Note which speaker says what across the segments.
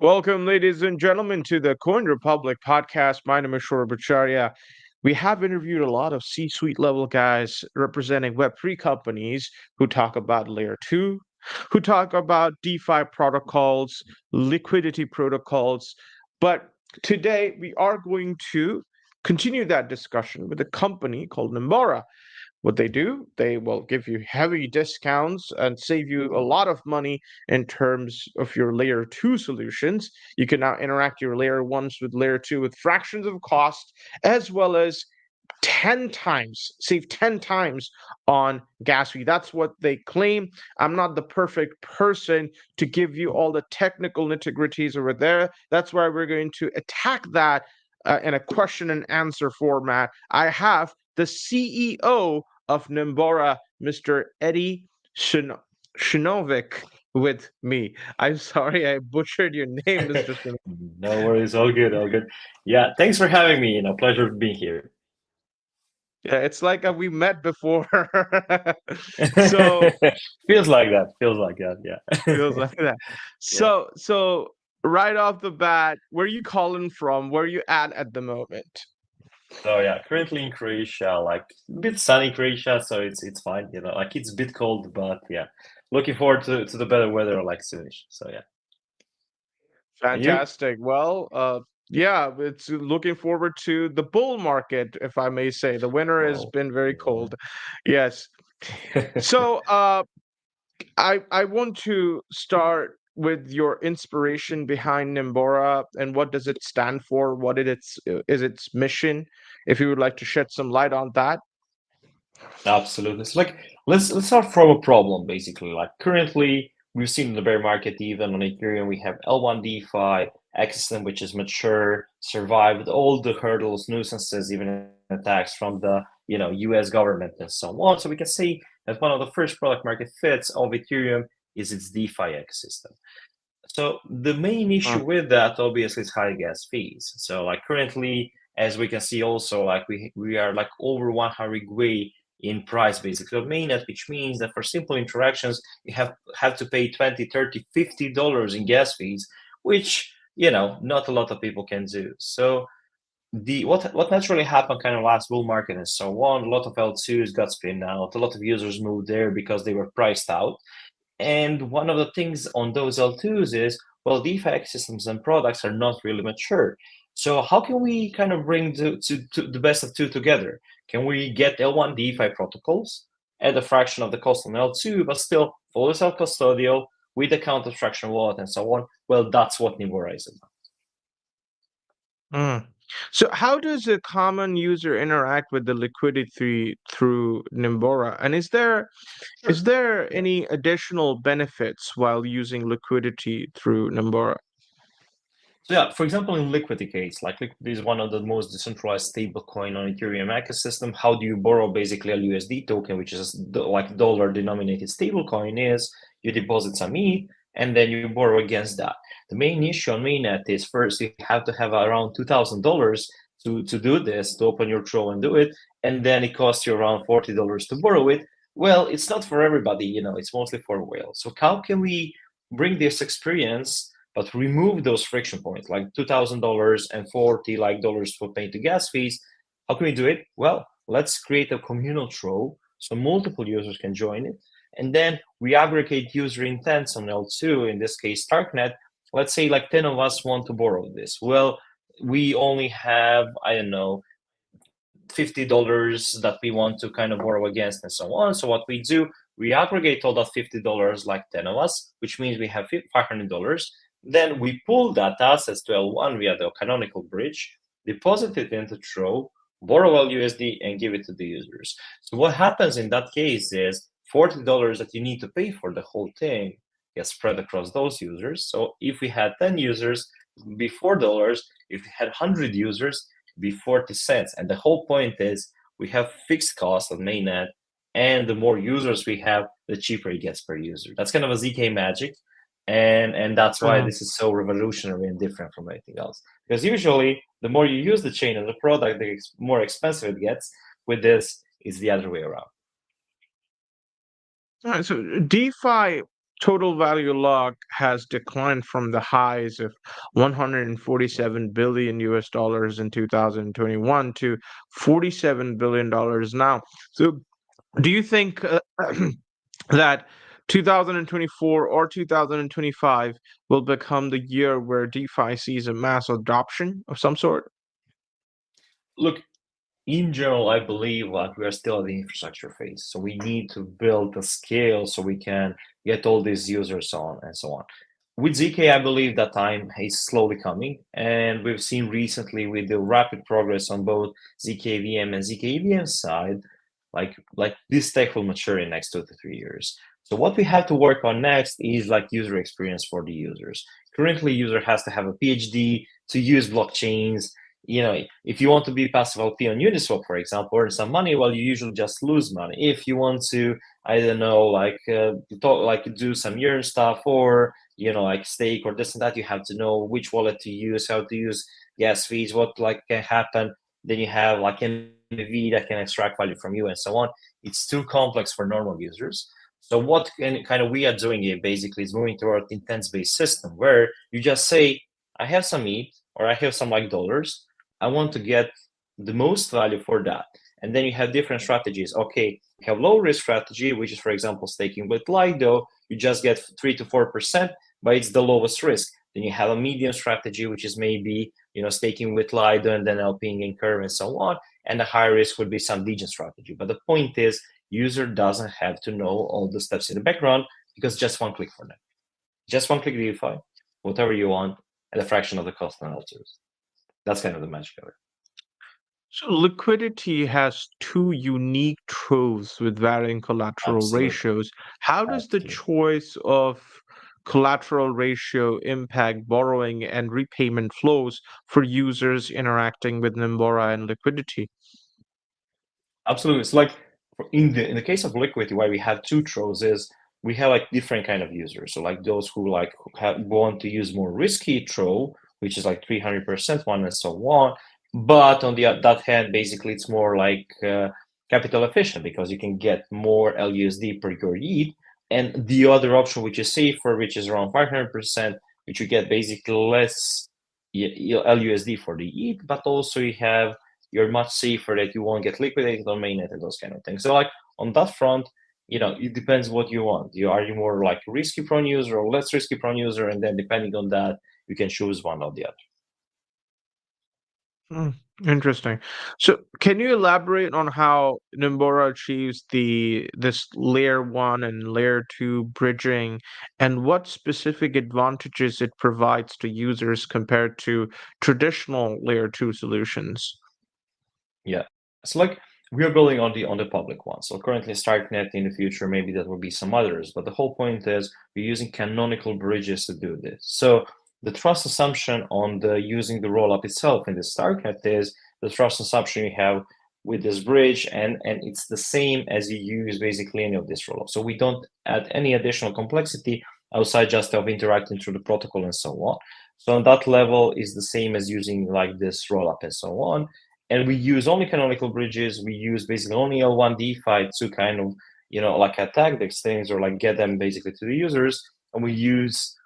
Speaker 1: Welcome, ladies and gentlemen, to the Coin Republic podcast. My name is Shora Bhattacharya. We have interviewed a lot of C suite level guys representing Web3 companies who talk about layer two, who talk about DeFi protocols, liquidity protocols. But today we are going to continue that discussion with a company called Nimbora. What they do, they will give you heavy discounts and save you a lot of money in terms of your layer two solutions. You can now interact your layer ones with layer two with fractions of cost, as well as 10 times, save 10 times on gas fee. That's what they claim. I'm not the perfect person to give you all the technical nitty-gritties over there. That's why we're going to attack that in a question and answer format. I have the CEO of Nimbora, Mr. Eddie Shinovic, with me. I'm sorry I butchered your name, Mr. Shinovic.
Speaker 2: No worries, all good, all good. Yeah, thanks for having me. Pleasure being here.
Speaker 1: Yeah, it's like we met before. So
Speaker 2: Feels like that. Feels like that. Yeah.
Speaker 1: feels like that.
Speaker 2: Yeah.
Speaker 1: So right off the bat, where you calling from? Where you at the moment?
Speaker 2: So yeah, currently in Croatia, like a bit sunny Croatia, so it's fine. Like it's a bit cold, but yeah, looking forward to the better weather like soonish. So yeah. And you?
Speaker 1: Fantastic. Well, yeah, it's looking forward to the bull market, if I may say. The winter has
Speaker 2: Oh,
Speaker 1: been very
Speaker 2: yeah.
Speaker 1: cold. Yes. So, I want to start with your inspiration behind Nimbora and what does it stand for? What is its mission? If you would like to shed some light on that.
Speaker 2: Absolutely. So like let's start from a problem basically. Like currently we've seen in the bear market even on Ethereum we have L1 DeFi ecosystem which is mature, survived all the hurdles, nuisances, even attacks from the US government and so on. So we can say that one of the first product market fits of Ethereum is its DeFi ecosystem. So the main
Speaker 1: Mm,
Speaker 2: issue with that obviously is high gas fees. So like currently, as we can see also, like we are like over 100 GWI in price basically of mainnet, which means that for simple interactions, you have to pay 20, 30, $50 in gas fees, which not a lot of people can do. So the what naturally happened kind of last bull market and so on, a lot of L2s got spinned out, a lot of users moved there because they were priced out. And one of the things on those L2s is, well, DeFi systems and products are not really mature. So how can we kind of bring to the best of two together? Can we get L1 DeFi protocols at a fraction of the cost on L2, but still fully self-custodial with account abstraction wallet and so on? Well, that's what Nibora is about.
Speaker 1: mm. So how does a common user interact with the liquidity through Nimbora? And is
Speaker 2: Sure.
Speaker 1: there any additional benefits while using liquidity through Nimbora?
Speaker 2: So yeah, for example, in Liquidity case, like Liquidity is one of the most decentralized stablecoin on Ethereum ecosystem. How do you borrow basically a USD token, which is like dollar denominated stablecoin is you deposit some ETH and then you borrow against that. The main issue on mainnet is first you have to have around $2,000 to do this, to open your throw and do it, and then it costs you around $40 to borrow it. Well, it's not for everybody, it's mostly for whales. So how can we bring this experience but remove those friction points like $2,000 and 40 like dollars for paying the gas fees? How can we do it? Well, let's create a communal throw so multiple users can join it, and then we aggregate user intents on L2, in this case Starknet. Let's say like 10 of us want to borrow this. Well, we only have, I don't know, $50 that we want to kind of borrow against and so on. So what we do, we aggregate all that $50 like 10 of us, which means we have $500. Then we pull that assets to L1 via the canonical bridge, deposit it into Trove, borrow LUSD and give it to the users. So what happens in that case is $40 that you need to pay for the whole thing gets spread across those users. So if we had 10 users, it would be $4. If we had 100 users, be 40 cents. And the whole point is we have fixed costs on mainnet, and the more users we have, the cheaper it gets per user. That's kind of a ZK magic. And that's why
Speaker 1: Mm.
Speaker 2: this is so revolutionary and different from anything else. Because usually, the more you use the chain and the product, the more expensive it gets. With this, it's the other way around.
Speaker 1: All right, so DeFi total value log has declined from the highs of 147 billion US dollars in 2021 to 47 billion dollars now. So, do you think that 2024 or 2025 will become the year where DeFi sees a mass adoption of some sort?
Speaker 2: Look, in general, I believe like we are still at the infrastructure phase. So we need to build the scale so we can get all these users on and so on. With ZK, I believe that time is slowly coming, and we've seen recently with the rapid progress on both ZKVM and ZKEVM side, like this tech will mature in next 2 to 3 years. So what we have to work on next is like user experience for the users. Currently, user has to have a PhD to use blockchains. If you want to be passive LP on Uniswap, for example, earn some money, well, you usually just lose money. If you want to, I don't know, like do some yearn stuff or like stake or this and that, you have to know which wallet to use, how to use gas fees, what like can happen. Then you have like NAV that can extract value from you and so on. It's too complex for normal users. So what kind of we are doing here basically is moving toward intent-based system where you just say, I have some ETH or I have some like dollars. I want to get the most value for that. And then you have different strategies. Okay, you have low risk strategy, which is, for example, staking with Lido. You just get 3 to 4%, but it's the lowest risk. Then you have a medium strategy, which is maybe staking with Lido and then LPing in Curve and so on. And the high risk would be some degen strategy. But the point is, user doesn't have to know all the steps in the background because just one click for them. Just one click DeFi, whatever you want, at a fraction of the cost and alters. That's kind of the magic of it.
Speaker 1: So liquidity has two unique troves with varying collateral
Speaker 2: Absolutely.
Speaker 1: ratios. How does the
Speaker 2: Absolutely.
Speaker 1: choice of collateral ratio impact borrowing and repayment flows for users interacting with Nimbora and liquidity?
Speaker 2: Absolutely. So like in the case of liquidity, why we have two throws is we have like different kind of users. So like those who want to use more risky throw, which is like 300% one and so on. But on the that hand, basically it's more like capital efficient because you can get more LUSD per your ETH. And the other option, which is safer, which is around 500%, which you get basically less LUSD for the ETH, but also you're much safer that you won't get liquidated on mainnet and those kind of things. So like on that front, it depends what you want. Are you more like risky prone user or less risky prone user? And then depending on that, you can choose one or the other.
Speaker 1: Hmm, interesting. So, can you elaborate on how Nimbora achieves this layer one and layer two bridging, and what specific advantages it provides to users compared to traditional layer two solutions?
Speaker 2: Yeah. So like we are building on the public one. So currently StarkNet, in the future, maybe that will be some others. But the whole point is we're using canonical bridges to do this. So the trust assumption on the using the rollup itself in the StarkNet is the trust assumption you have with this bridge, and it's the same as you use basically any of this rollup. So we don't add any additional complexity outside just of interacting through the protocol and so on. So on that level is the same as using like this rollup and so on, and we use only canonical bridges. We use basically only L1 DeFi to kind of, like attack these things or like get them basically to the users. And we use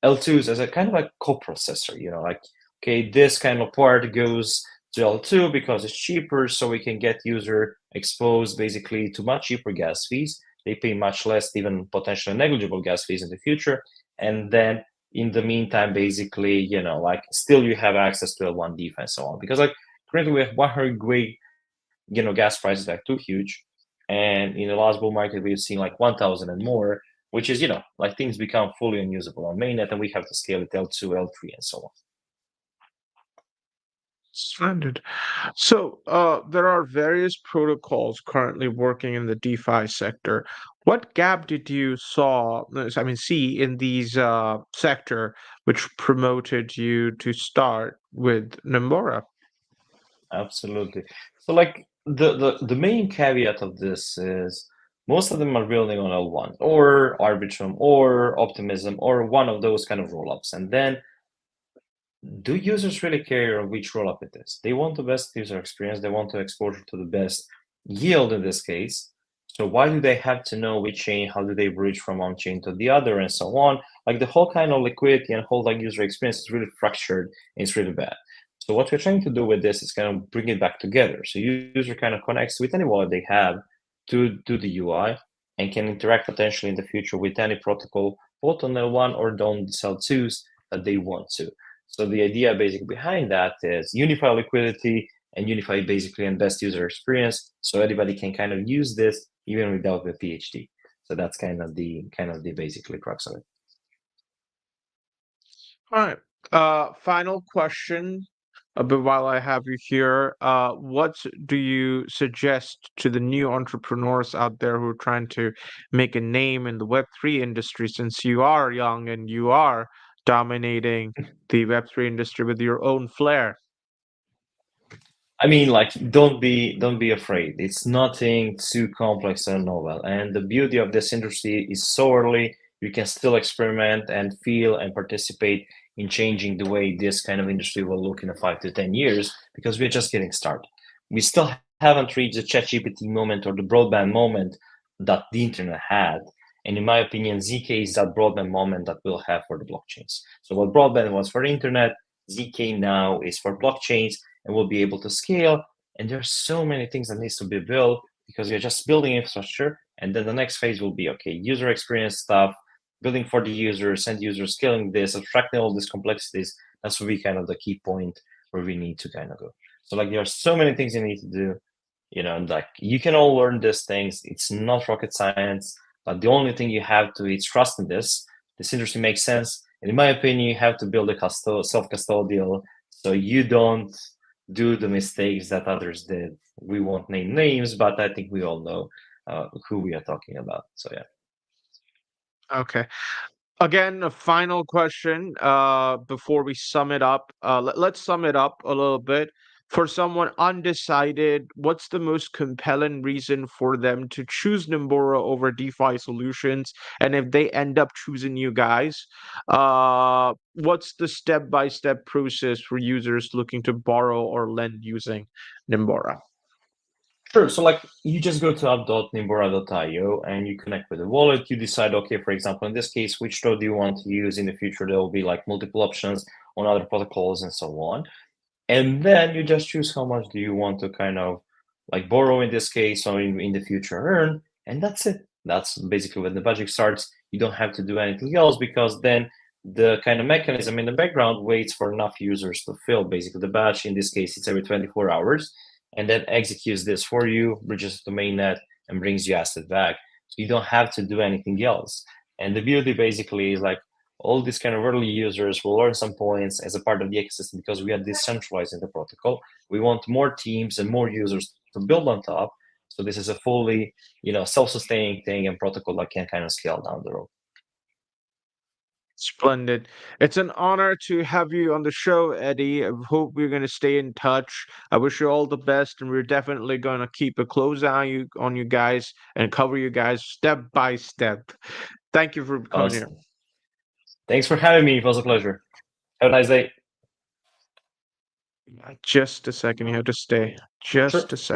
Speaker 2: L2s as a kind of like coprocessor, like, okay, this kind of part goes to L2 because it's cheaper, so we can get user exposed basically to much cheaper gas fees. They pay much less, even potentially negligible gas fees in the future. And then in the meantime, basically, like still you have access to L1 DeFi and so on. Because like currently we have 100 grade, gas prices like too huge. And in the last bull market, we've seen like 1,000 and more, which is, like things become fully unusable on mainnet and we have to scale it L2, L3, and so on.
Speaker 1: Splendid. So, there are various protocols currently working in the DeFi sector. What gap did you see in these sector which promoted you to start with Nimbora?
Speaker 2: Absolutely. So like the main caveat of this is most of them are building on L1 or Arbitrum or Optimism or one of those kind of rollups. And then do users really care which rollup it is? They want the best user experience. They want the exposure to the best yield in this case. So why do they have to know which chain? How do they bridge from one chain to the other, and so on? Like the whole kind of liquidity and whole like user experience is really fractured and it's really bad. So what we're trying to do with this is kind of bring it back together. So user kind of connects with any wallet they have to the UI and can interact potentially in the future with any protocol, both on L1 or on the L2s that they want to. So the idea basically behind that is unify liquidity and unify basically and best user experience, so everybody can kind of use this even without the PhD. So that's kind of the basically crux of it.
Speaker 1: All right. Final question. But while I have you here, what do you suggest to the new entrepreneurs out there who are trying to make a name in the Web3 industry, since you are young and you are dominating the Web3 industry with your own flair?
Speaker 2: I mean, like, don't be afraid. It's nothing too complex or novel. And the beauty of this industry is so early, you can still experiment and feel and participate in changing the way this kind of industry will look in a 5 to 10 years, because we're just getting started. We still haven't reached the ChatGPT moment or the broadband moment that the internet had. And in my opinion, ZK is that broadband moment that we'll have for the blockchains. So what broadband was for the internet, ZK now is for blockchains, and we'll be able to scale. And there's so many things that needs to be built because you're just building infrastructure. And then the next phase will be, okay, user experience stuff, building for the users, end users, scaling this, abstracting all these complexities. That's will be kind of the key point where we need to kind of go. So like there are so many things you need to do, and like you can all learn these things. It's not rocket science, but the only thing you have to is trust in this. This industry makes sense. And in my opinion, you have to build a self-custodial so you don't do the mistakes that others did. We won't name names, but I think we all know who we are talking about. So yeah.
Speaker 1: Okay. Again, a final question before we sum it up. Let's sum it up a little bit. For someone undecided, what's the most compelling reason for them to choose Nimbora over DeFi solutions? And if they end up choosing you guys, what's the step-by-step process for users looking to borrow or lend using Nimbora?
Speaker 2: Sure. So like you just go to app.nimbora.io and you connect with the wallet. You decide, okay, for example, in this case, which node do you want to use in the future? There will be like multiple options on other protocols and so on. And then you just choose how much do you want to kind of like borrow in this case or in the future earn. And that's it. That's basically when the budget starts. You don't have to do anything else because then the kind of mechanism in the background waits for enough users to fill basically the batch. In this case, it's every 24 hours and then executes this for you, bridges to mainnet, and brings you asset back. So you don't have to do anything else. And the beauty basically is like all these kind of early users will earn some points as a part of the ecosystem because we are decentralizing the protocol. We want more teams and more users to build on top. So this is a fully, self-sustaining thing and protocol that can kind of scale down the road.
Speaker 1: Splendid. It's an honor to have you on the show, Eddie. I hope we're going to stay in touch. I wish you all the best, and we're definitely going to keep a close eye on you guys and cover you guys step by step. Thank you for coming here.
Speaker 2: Awesome. Thanks for having me. It was a pleasure. Have a nice day.
Speaker 1: Just a second. You have to stay.
Speaker 2: Sure.
Speaker 1: Just a second.